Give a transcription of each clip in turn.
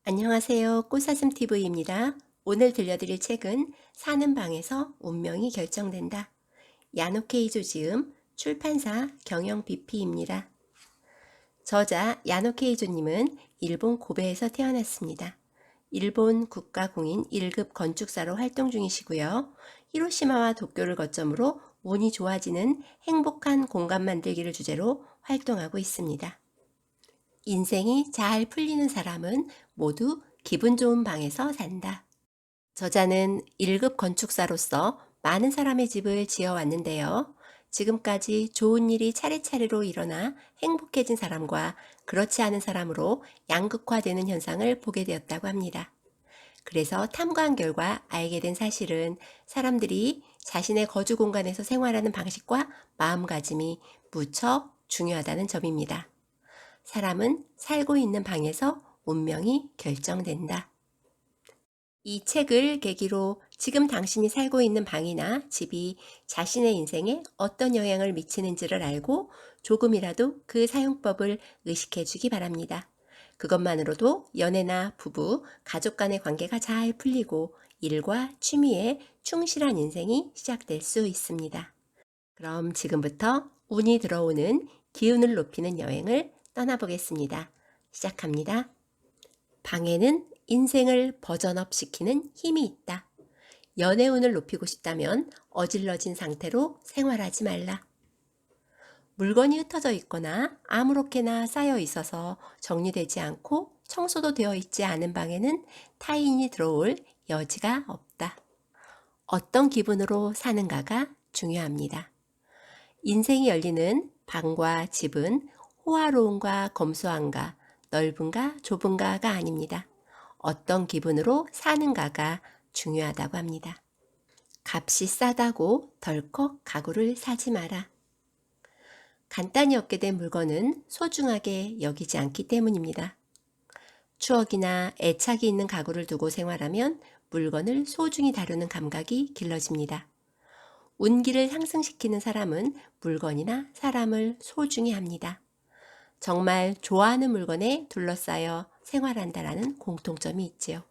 안녕하세요. 꽃사슴TV입니다. 오늘 들려드릴 책은 사는 방에서 운명이 결정된다. 야노케이조 지음, 출판사 경영 BP입니다. 저자 야노케이조님은 일본 고베에서 태어났습니다. 일본 국가공인 1급 건축사로 활동 중이시고요. 히로시마와 도쿄를 거점으로 운이 좋아지는 행복한 공간 만들기를 주제로 활동하고 있습니다. 인생이 잘 풀리는 사람은 모두 기분 좋은 방에서 산다. 저자는 1급 건축사로서 많은 사람의 집을 지어왔는데요. 지금까지 좋은 일이 차례차례로 일어나 행복해진 사람과 그렇지 않은 사람으로 양극화되는 현상을 보게 되었다고 합니다. 그래서 탐구한 결과 알게 된 사실은 사람들이 자신의 거주 공간에서 생활하는 방식과 마음가짐이 무척 중요하다는 점입니다. 사람은 살고 있는 방에서 운명이 결정된다. 이 책을 계기로 지금 당신이 살고 있는 방이나 집이 자신의 인생에 어떤 영향을 미치는지를 알고 조금이라도 그 사용법을 의식해 주기 바랍니다. 그것만으로도 연애나 부부, 가족 간의 관계가 잘 풀리고 일과 취미에 충실한 인생이 시작될 수 있습니다. 그럼 지금부터 운이 들어오는 기운을 높이는 여행을 떠나보겠습니다. 시작합니다. 방에는 인생을 버전업 시키는 힘이 있다. 연애운을 높이고 싶다면 어질러진 상태로 생활하지 말라. 물건이 흩어져 있거나 아무렇게나 쌓여 있어서 정리되지 않고 청소도 되어 있지 않은 방에는 타인이 들어올 여지가 없다. 어떤 기분으로 사는가가 중요합니다. 인생이 열리는 방과 집은 호화로움과 검소함과 넓은가 좁은가가 아닙니다. 어떤 기분으로 사는가가 중요하다고 합니다. 값이 싸다고 덜컥 가구를 사지 마라. 간단히 얻게 된 물건은 소중하게 여기지 않기 때문입니다. 추억이나 애착이 있는 가구를 두고 생활하면 물건을 소중히 다루는 감각이 길러집니다. 운기를 상승시키는 사람은 물건이나 사람을 소중히 합니다. 정말 좋아하는 물건에 둘러싸여 생활한다라는 공통점이 있지요.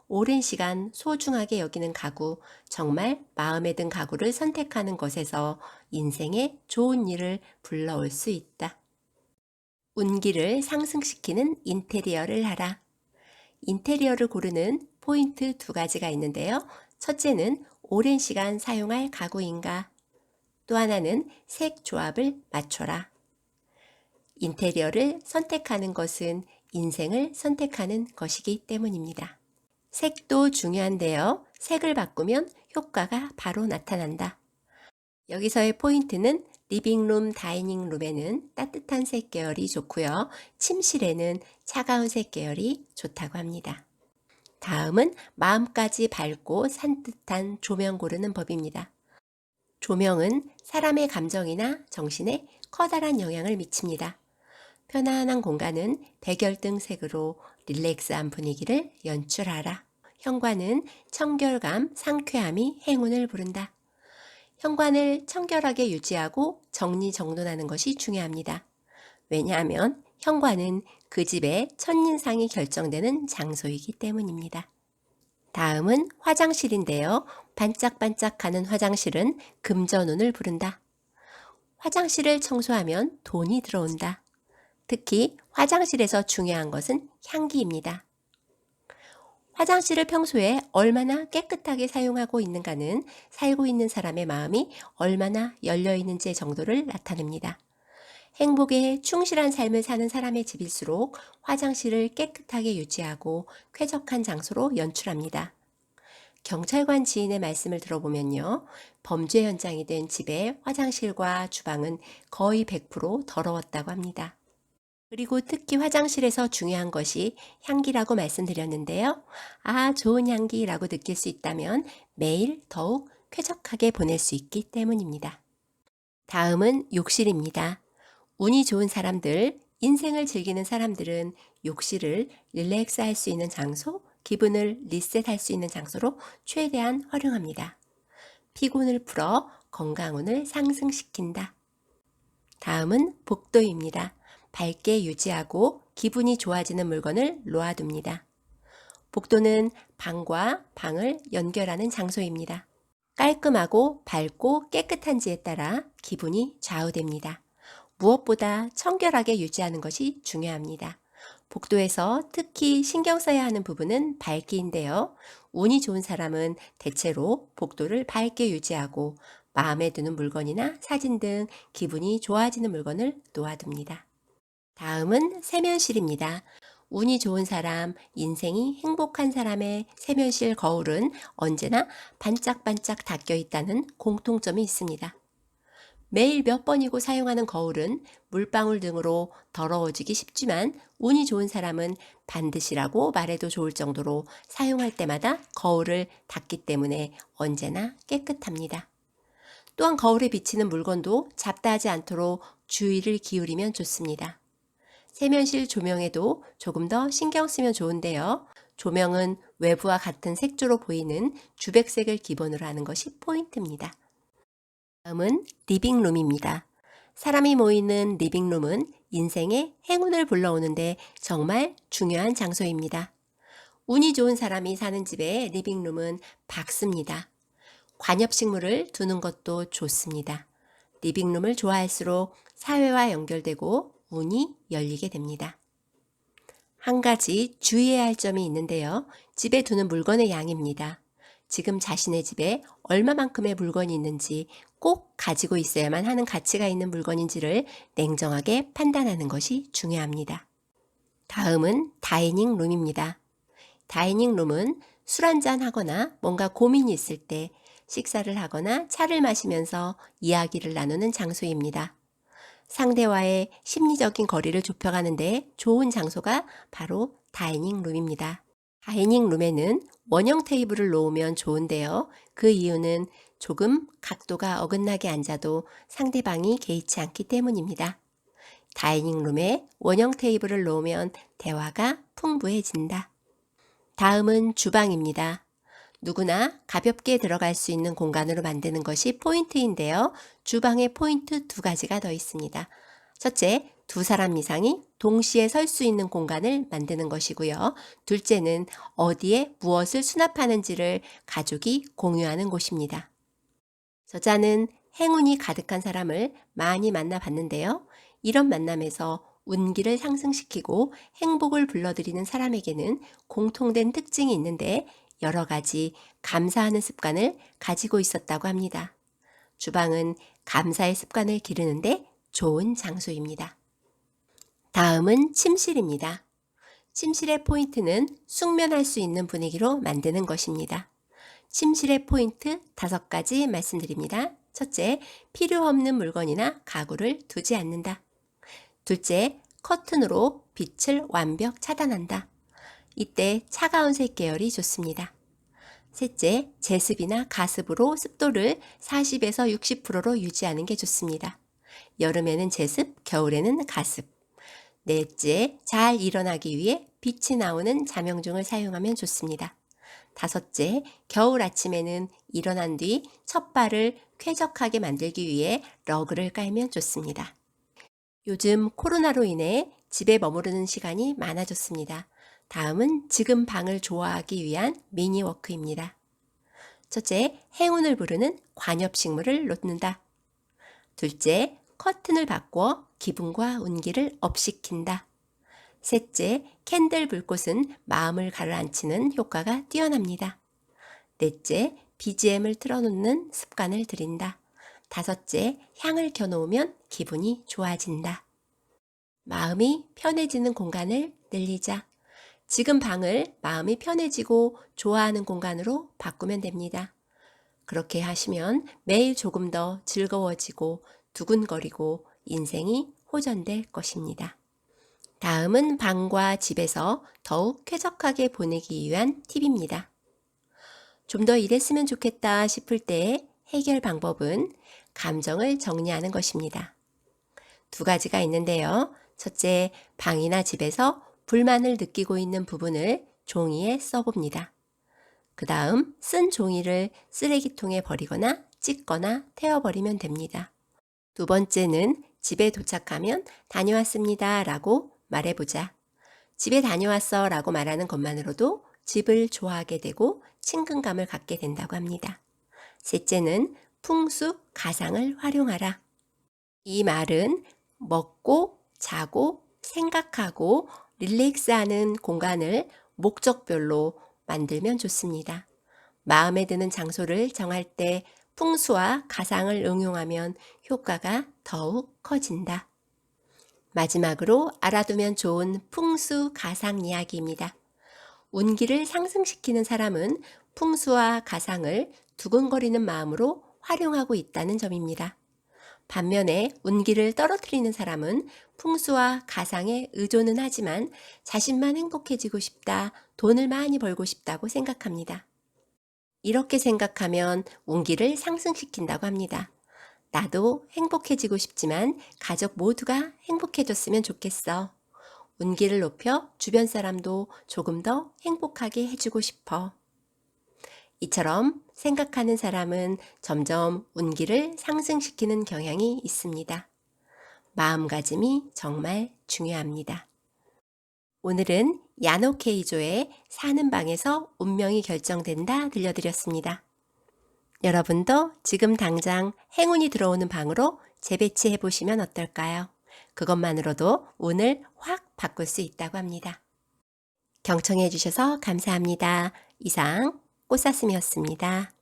오랜 시간 소중하게 여기는 가구, 정말 마음에 든 가구를 선택하는 것에서 인생에 좋은 일을 불러올 수 있다. 운기를 상승시키는 인테리어를 하라. 인테리어를 고르는 포인트 2가지가 있는데요. 첫째는 오랜 시간 사용할 가구인가? 또 하나는 색 조합을 맞춰라. 인테리어를 선택하는 것은 인생을 선택하는 것이기 때문입니다. 색도 중요한데요. 색을 바꾸면 효과가 바로 나타난다. 여기서의 포인트는 리빙룸, 다이닝룸에는 따뜻한 색 계열이 좋고요. 침실에는 차가운 색 계열이 좋다고 합니다. 다음은 마음까지 밝고 산뜻한 조명 고르는 법입니다. 조명은 사람의 감정이나 정신에 커다란 영향을 미칩니다. 편안한 공간은 백열등 색으로 릴렉스한 분위기를 연출하라. 현관은 청결감, 상쾌함이 행운을 부른다. 현관을 청결하게 유지하고 정리정돈하는 것이 중요합니다. 왜냐하면 현관은 그 집의 첫인상이 결정되는 장소이기 때문입니다. 다음은 화장실인데요. 반짝반짝하는 화장실은 금전운을 부른다. 화장실을 청소하면 돈이 들어온다. 특히 화장실에서 중요한 것은 향기입니다. 화장실을 평소에 얼마나 깨끗하게 사용하고 있는가는 살고 있는 사람의 마음이 얼마나 열려 있는지의 정도를 나타냅니다. 행복에 충실한 삶을 사는 사람의 집일수록 화장실을 깨끗하게 유지하고 쾌적한 장소로 연출합니다. 경찰관 지인의 말씀을 들어보면요. 범죄 현장이 된 집의 화장실과 주방은 거의 100% 더러웠다고 합니다. 그리고 특히 화장실에서 중요한 것이 향기라고 말씀드렸는데요. 아, 좋은 향기라고 느낄 수 있다면 매일 더욱 쾌적하게 보낼 수 있기 때문입니다. 다음은 욕실입니다. 운이 좋은 사람들, 인생을 즐기는 사람들은 욕실을 릴렉스할 수 있는 장소, 기분을 리셋할 수 있는 장소로 최대한 활용합니다. 피곤을 풀어 건강운을 상승시킨다. 다음은 복도입니다. 밝게 유지하고 기분이 좋아지는 물건을 놓아둡니다. 복도는 방과 방을 연결하는 장소입니다. 깔끔하고 밝고 깨끗한지에 따라 기분이 좌우됩니다. 무엇보다 청결하게 유지하는 것이 중요합니다. 복도에서 특히 신경 써야 하는 부분은 밝기인데요. 운이 좋은 사람은 대체로 복도를 밝게 유지하고 마음에 드는 물건이나 사진 등 기분이 좋아지는 물건을 놓아둡니다. 다음은 세면실입니다. 운이 좋은 사람, 인생이 행복한 사람의 세면실 거울은 언제나 반짝반짝 닦여 있다는 공통점이 있습니다. 매일 몇 번이고 사용하는 거울은 물방울 등으로 더러워지기 쉽지만 운이 좋은 사람은 반드시라고 말해도 좋을 정도로 사용할 때마다 거울을 닦기 때문에 언제나 깨끗합니다. 또한 거울에 비치는 물건도 잡다하지 않도록 주의를 기울이면 좋습니다. 세면실 조명에도 조금 더 신경 쓰면 좋은데요. 조명은 외부와 같은 색조로 보이는 주백색을 기본으로 하는 것이 포인트입니다. 다음은 리빙룸입니다. 사람이 모이는 리빙룸은 인생의 행운을 불러오는데 정말 중요한 장소입니다. 운이 좋은 사람이 사는 집의 리빙룸은 밝습니다. 관엽식물을 두는 것도 좋습니다. 리빙룸을 좋아할수록 사회와 연결되고 운이 열리게 됩니다. 한 가지 주의해야 할 점이 있는데요. 집에 두는 물건의 양입니다. 지금 자신의 집에 얼마만큼의 물건이 있는지 꼭 가지고 있어야만 하는 가치가 있는 물건인지를 냉정하게 판단하는 것이 중요합니다. 다음은 다이닝 룸입니다. 다이닝 룸은 술 한잔 하거나 뭔가 고민이 있을 때 식사를 하거나 차를 마시면서 이야기를 나누는 장소입니다. 상대와의 심리적인 거리를 좁혀가는데 좋은 장소가 바로 다이닝 룸입니다. 다이닝 룸에는 원형 테이블을 놓으면 좋은데요. 그 이유는 조금 각도가 어긋나게 앉아도 상대방이 개의치 않기 때문입니다. 다이닝 룸에 원형 테이블을 놓으면 대화가 풍부해진다. 다음은 주방입니다. 누구나 가볍게 들어갈 수 있는 공간으로 만드는 것이 포인트인데요. 주방에 포인트 두 가지가 더 있습니다. 첫째, 두 사람 이상이 동시에 설 수 있는 공간을 만드는 것이고요. 둘째는 어디에 무엇을 수납하는지를 가족이 공유하는 곳입니다. 저자는 행운이 가득한 사람을 많이 만나봤는데요. 이런 만남에서 운기를 상승시키고 행복을 불러들이는 사람에게는 공통된 특징이 있는데 여러 가지 감사하는 습관을 가지고 있었다고 합니다. 주방은 감사의 습관을 기르는데 좋은 장소입니다. 다음은 침실입니다. 침실의 포인트는 숙면할 수 있는 분위기로 만드는 것입니다. 침실의 포인트 5가지 말씀드립니다. 첫째, 필요 없는 물건이나 가구를 두지 않는다. 둘째, 커튼으로 빛을 완벽 차단한다. 이때 차가운 색 계열이 좋습니다. 셋째, 제습이나 가습으로 습도를 40에서 60%로 유지하는 게 좋습니다. 여름에는 제습, 겨울에는 가습. 넷째, 잘 일어나기 위해 빛이 나오는 자명종을 사용하면 좋습니다. 다섯째, 겨울 아침에는 일어난 뒤 첫 발을 쾌적하게 만들기 위해 러그를 깔면 좋습니다. 요즘 코로나로 인해 집에 머무르는 시간이 많아졌습니다. 다음은 지금 방을 좋아하기 위한 미니워크입니다. 첫째, 행운을 부르는 관엽식물을 놓는다. 둘째, 커튼을 바꿔 기분과 운기를 업시킨다. 셋째, 캔들 불꽃은 마음을 가라앉히는 효과가 뛰어납니다. 넷째, BGM을 틀어놓는 습관을 들인다. 다섯째, 향을 켜놓으면 기분이 좋아진다. 마음이 편해지는 공간을 늘리자. 지금 방을 마음이 편해지고 좋아하는 공간으로 바꾸면 됩니다. 그렇게 하시면 매일 조금 더 즐거워지고 두근거리고 인생이 호전될 것입니다. 다음은 방과 집에서 더욱 쾌적하게 보내기 위한 팁입니다. 좀 더 이랬으면 좋겠다 싶을 때의 해결 방법은 감정을 정리하는 것입니다. 2가지가 있는데요. 첫째, 방이나 집에서 불만을 느끼고 있는 부분을 종이에 써봅니다. 그 다음 쓴 종이를 쓰레기통에 버리거나 찢거나 태워버리면 됩니다. 2번째는 집에 도착하면 다녀왔습니다 라고 말해보자. 집에 다녀왔어 라고 말하는 것만으로도 집을 좋아하게 되고 친근감을 갖게 된다고 합니다. 셋째는 풍수 가상을 활용하라. 이 말은 먹고, 자고, 생각하고, 릴렉스하는 공간을 목적별로 만들면 좋습니다. 마음에 드는 장소를 정할 때 풍수와 가상을 응용하면 효과가 더욱 커진다. 마지막으로 알아두면 좋은 풍수 가상 이야기입니다. 운기를 상승시키는 사람은 풍수와 가상을 두근거리는 마음으로 활용하고 있다는 점입니다. 반면에 운기를 떨어뜨리는 사람은 풍수와 가상에 의존은 하지만 자신만 행복해지고 싶다, 돈을 많이 벌고 싶다고 생각합니다. 이렇게 생각하면 운기를 상승시킨다고 합니다. 나도 행복해지고 싶지만 가족 모두가 행복해졌으면 좋겠어. 운기를 높여 주변 사람도 조금 더 행복하게 해주고 싶어. 이처럼 생각하는 사람은 점점 운기를 상승시키는 경향이 있습니다. 마음가짐이 정말 중요합니다. 오늘은 야노 케이조의 사는 방에서 운명이 결정된다 들려드렸습니다. 여러분도 지금 당장 행운이 들어오는 방으로 재배치해 보시면 어떨까요? 그것만으로도 운을 확 바꿀 수 있다고 합니다. 경청해 주셔서 감사합니다. 이상 꽃사슴이었습니다.